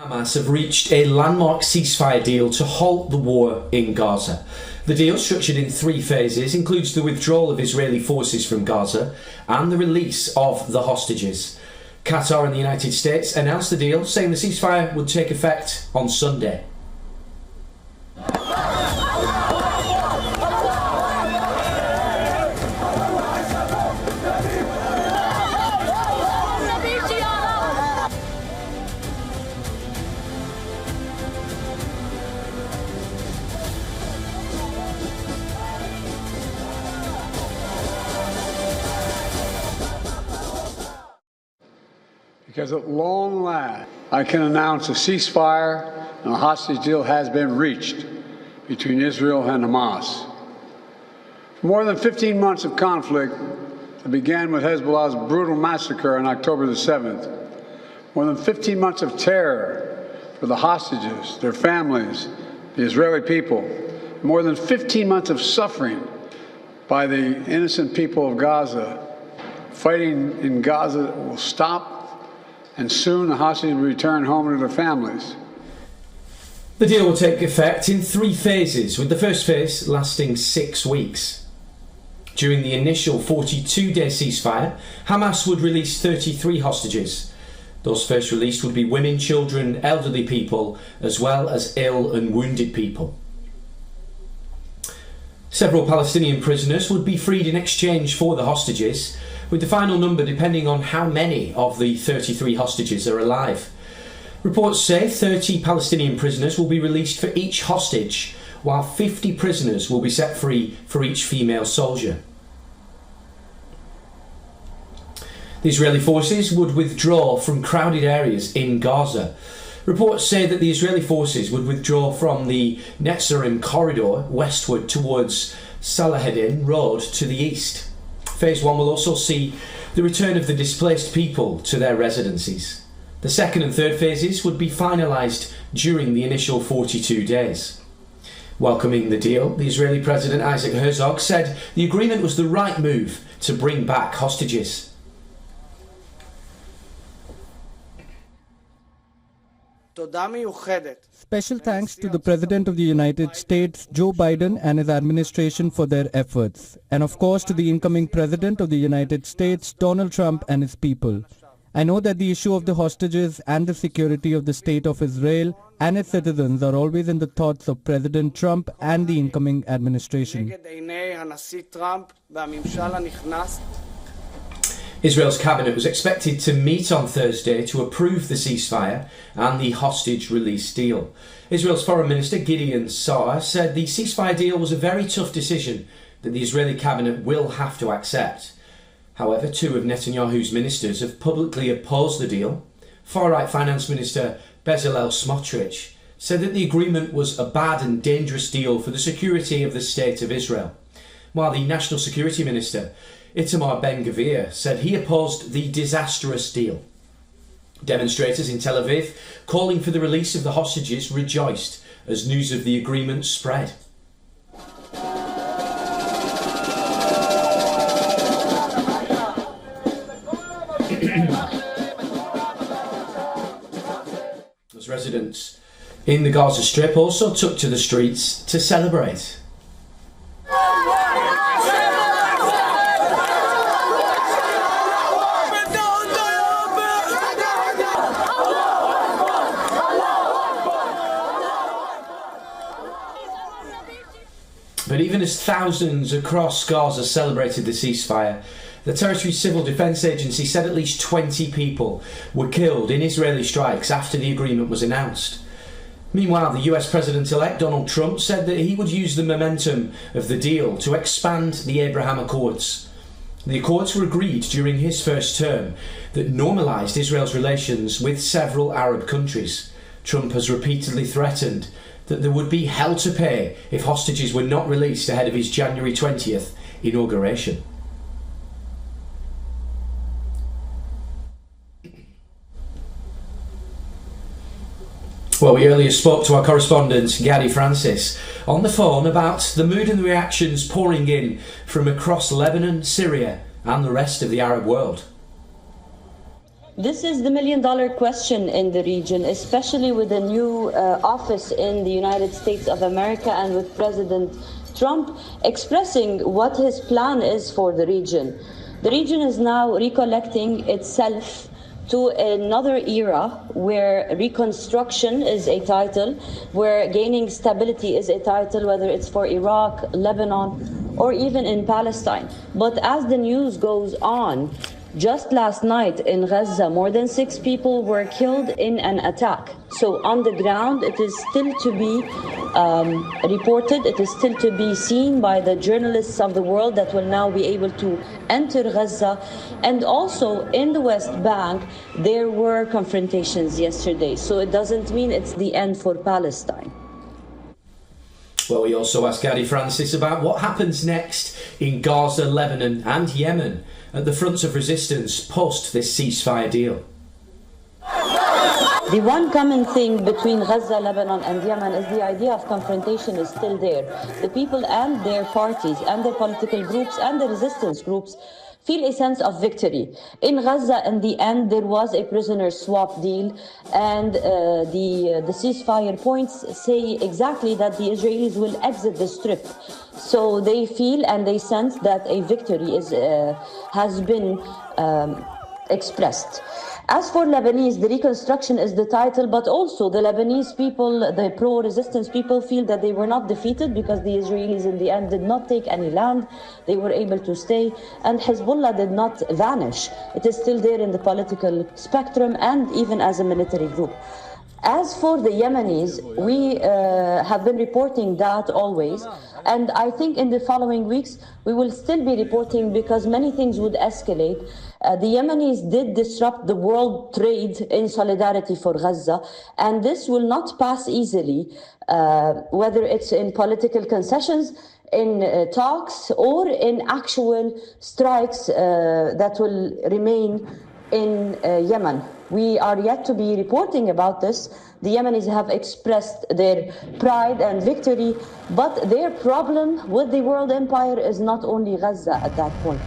Hamas have reached a landmark ceasefire deal to halt the war in Gaza. The deal, structured in 3 phases, includes the withdrawal of Israeli forces from Gaza and the release of the hostages. Qatar and the United States announced the deal, saying the ceasefire would take effect on Sunday. Because at long last, I can announce a ceasefire and a hostage deal has been reached between Israel and Hamas. For more than 15 months of conflict that began with Hezbollah's brutal massacre on October the 7th, more than 15 months of terror for the hostages, their families, the Israeli people, more than 15 months of suffering by the innocent people of Gaza. Fighting in Gaza will stop, and soon the hostages will return home to their families. The deal will take effect in 3 phases, with the first phase lasting 6 weeks. During the initial 42-day ceasefire, Hamas would release 33 hostages. Those first released would be women, children, elderly people, as well as ill and wounded people. Several Palestinian prisoners would be freed in exchange for the hostages, with the final number depending on how many of the 33 hostages are alive. Reports say 30 Palestinian prisoners will be released for each hostage, while 50 prisoners will be set free for each female soldier. The Israeli forces would withdraw from crowded areas in Gaza. Reports say that the Israeli forces would withdraw from the Netzarim corridor westward towards Salaheddin Road to the east. Phase 1 will also see the return of the displaced people to their residences. The second and third phases would be finalised during the initial 42 days. Welcoming the deal, the Israeli President Isaac Herzog said the agreement was the right move to bring back hostages. Special thanks to the President of the United States, Joe Biden, and his administration for their efforts. And of course to the incoming President of the United States, Donald Trump, and his people. I know that the issue of the hostages and the security of the State of Israel and its citizens are always in the thoughts of President Trump and the incoming administration. Israel's cabinet was expected to meet on Thursday to approve the ceasefire and the hostage release deal. Israel's Foreign Minister Gideon Saar said the ceasefire deal was a very tough decision that the Israeli cabinet will have to accept. However, 2 of Netanyahu's ministers have publicly opposed the deal. Far-right Finance Minister Bezalel Smotrich said that the agreement was a bad and dangerous deal for the security of the State of Israel, while the National Security Minister Itamar Ben-Gvir said he opposed the disastrous deal. Demonstrators in Tel Aviv calling for the release of the hostages rejoiced as news of the agreement spread. As residents in the Gaza Strip also took to the streets to celebrate. But even as thousands across Gaza celebrated the ceasefire, the Territory Civil Defence Agency said at least 20 people were killed in Israeli strikes after the agreement was announced. Meanwhile, the US President-elect Donald Trump said that he would use the momentum of the deal to expand the Abraham Accords. The Accords were agreed during his first term that normalised Israel's relations with several Arab countries. Trump has repeatedly threatened that there would be hell to pay if hostages were not released ahead of his January 20th inauguration. Well, we earlier spoke to our correspondent Gary Francis on the phone about the mood and the reactions pouring in from across Lebanon, Syria and the rest of the Arab world. This is the million-dollar question in the region, especially with the new office in the United States of America and with President Trump expressing what his plan is for the region. The region is now recollecting itself to another era where reconstruction is a title, where gaining stability is a title, whether it's for Iraq, Lebanon, or even in Palestine. But as the news goes on, just last night in Gaza, more than 6 people were killed in an attack. So on the ground, it is still to be reported, it is still to be seen by the journalists of the world that will now be able to enter Gaza. And also in the West Bank, there were confrontations yesterday. So it doesn't mean it's the end for Palestine. Well, we also asked Gadi Francis about what happens next in Gaza, Lebanon and Yemen at the fronts of resistance post this ceasefire deal. The one common thing between Gaza, Lebanon and Yemen is the idea of confrontation is still there. The people and their parties and their political groups and the resistance groups feel a sense of victory. In Gaza, in the end, there was a prisoner swap deal, and the ceasefire points say exactly that the Israelis will exit the strip. So they feel and they sense that a victory has been expressed. As for Lebanese, the reconstruction is the title, but also the Lebanese people, the pro-resistance people, feel that they were not defeated because the Israelis in the end did not take any land. They were able to stay, and Hezbollah did not vanish. It is still there in the political spectrum and even as a military group. As for the Yemenis, we have been reporting that always, and I think in the following weeks we will still be reporting because many things would escalate. The Yemenis did disrupt the world trade in solidarity for Gaza, and this will not pass easily, whether it's in political concessions, in talks, or in actual strikes that will remain in Yemen. We are yet to be reporting about this. The Yemenis have expressed their pride and victory, but their problem with the world empire is not only Gaza at that point.